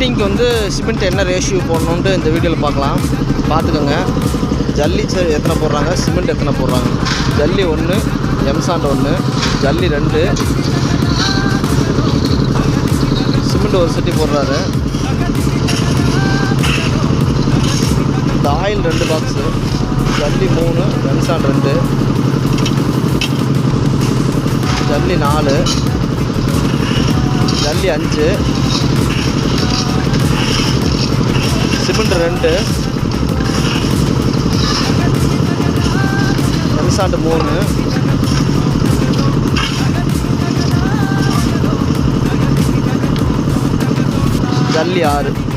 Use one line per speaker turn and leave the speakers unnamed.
லிஃப்டிங்க்கு வந்து சிமெண்ட் என்ன ரேஷியோ போடணுன்ட்டு இந்த வீடியோவில் பார்த்துக்கோங்க. ஜல்லி எத்தனை போடுறாங்க, சிமெண்ட் எத்தனை போடுறாங்க. ஜல்லி 1, எம்சாண்ட் 1, ஜல்லி 2, சிமெண்ட் 1 சட்டி போடுறாரு. இந்த ஆயில் 2 பாக்ஸு, ஜல்லி 3, எம்சாண்ட் 2, ஜல்லி 4, ஜல்லி 5, சிமெண்ட் 2, எம்சாண்ட் 3, ஜல்லி 6.